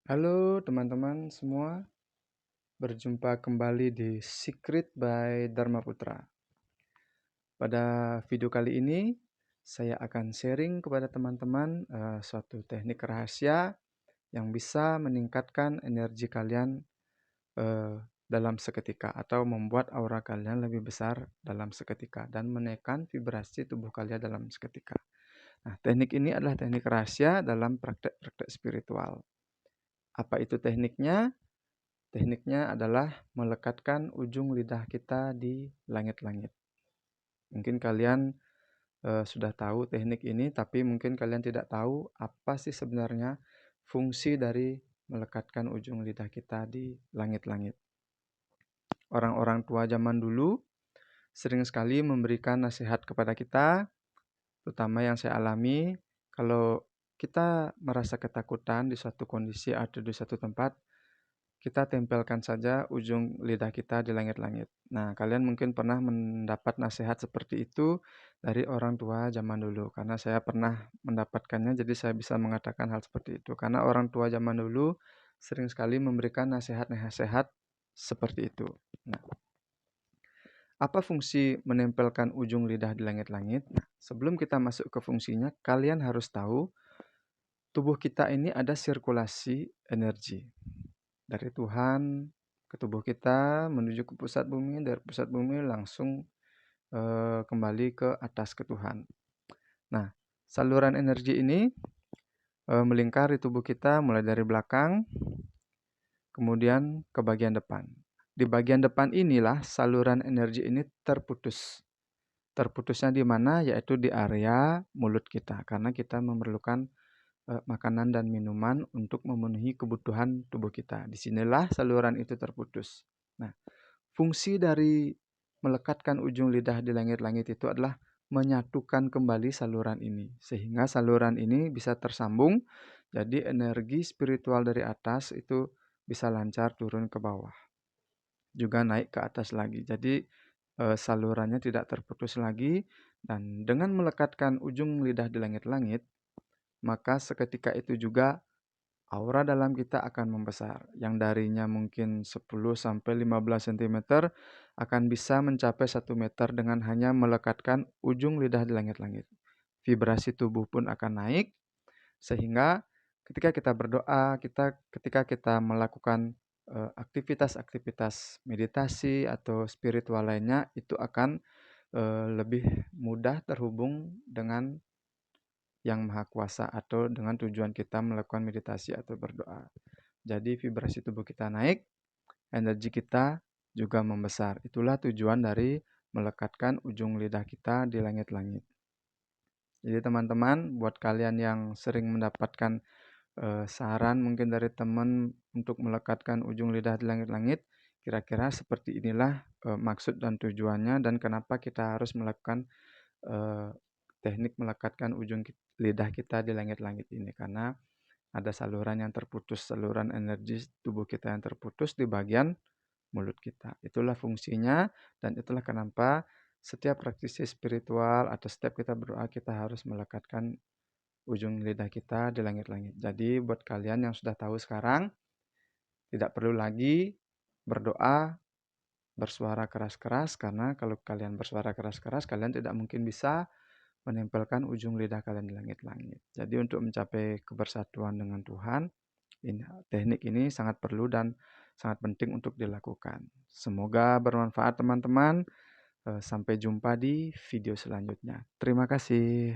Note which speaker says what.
Speaker 1: Halo teman-teman semua, berjumpa kembali di Secret by Dharma Putra. Pada video kali ini, saya akan sharing kepada teman-teman suatu teknik rahasia yang bisa meningkatkan energi kalian dalam seketika atau membuat aura kalian lebih besar dalam seketika dan menaikkan vibrasi tubuh kalian dalam seketika. Nah, teknik ini adalah teknik rahasia dalam praktek-praktek spiritual. Apa itu tekniknya? Tekniknya adalah melekatkan ujung lidah kita di langit-langit. Mungkin kalian sudah tahu teknik ini, tapi mungkin kalian tidak tahu apa sih sebenarnya fungsi dari melekatkan ujung lidah kita di langit-langit. Orang-orang tua zaman dulu sering sekali memberikan nasihat kepada kita, terutama yang saya alami, kalau kita merasa ketakutan di suatu kondisi atau di suatu tempat, kita tempelkan saja ujung lidah kita di langit-langit. Nah, kalian mungkin pernah mendapat nasihat seperti itu dari orang tua zaman dulu. Karena saya pernah mendapatkannya, jadi saya bisa mengatakan hal seperti itu. Karena orang tua zaman dulu sering sekali memberikan nasihat-nasihat seperti itu. Nah, apa fungsi menempelkan ujung lidah di langit-langit? Nah, sebelum kita masuk ke fungsinya, kalian harus tahu tubuh kita ini ada sirkulasi energi dari Tuhan ke tubuh kita menuju ke pusat bumi, dari pusat bumi langsung kembali ke atas ke Tuhan. Nah, saluran energi ini melingkar di tubuh kita mulai dari belakang, kemudian ke bagian depan. Di bagian depan inilah saluran energi ini terputus. Terputusnya di mana? Yaitu di area mulut kita, karena kita memerlukan makanan dan minuman untuk memenuhi kebutuhan tubuh kita. Disinilah saluran itu terputus. Nah, fungsi dari melekatkan ujung lidah di langit-langit itu adalah menyatukan kembali saluran ini. Sehingga saluran ini bisa tersambung, jadi energi spiritual dari atas itu bisa lancar turun ke bawah. Juga naik ke atas lagi. Jadi salurannya tidak terputus lagi, dan dengan melekatkan ujung lidah di langit-langit, maka seketika itu juga aura dalam kita akan membesar. Yang darinya mungkin 10 sampai 15 cm akan bisa mencapai 1 meter dengan hanya melekatkan ujung lidah di langit-langit. Vibrasi tubuh pun akan naik sehingga ketika kita berdoa, ketika kita melakukan aktivitas-aktivitas meditasi atau spiritual lainnya, itu akan lebih mudah terhubung dengan Yang Maha Kuasa atau dengan tujuan kita melakukan meditasi atau berdoa. Jadi vibrasi tubuh kita naik, energi kita juga membesar. Itulah tujuan dari melekatkan ujung lidah kita di langit-langit. Jadi teman-teman, buat kalian yang sering mendapatkan saran mungkin dari teman untuk melekatkan ujung lidah di langit-langit, kira-kira seperti inilah maksud dan tujuannya dan kenapa kita harus melakukan eh, teknik melekatkan ujung lidah kita di langit-langit ini, karena ada saluran yang terputus, saluran energi tubuh kita yang terputus di bagian mulut kita. Itulah fungsinya dan itulah kenapa setiap praktisi spiritual atau setiap kita berdoa kita harus melekatkan ujung lidah kita di langit-langit. Jadi buat kalian yang sudah tahu sekarang, tidak perlu lagi berdoa bersuara keras-keras, karena kalau kalian bersuara keras-keras kalian tidak mungkin bisa menempelkan ujung lidah kalian di langit-langit. Jadi untuk mencapai kebersatuan dengan Tuhan, teknik ini sangat perlu dan sangat penting untuk dilakukan. Semoga bermanfaat teman-teman. Sampai jumpa di video selanjutnya. Terima kasih.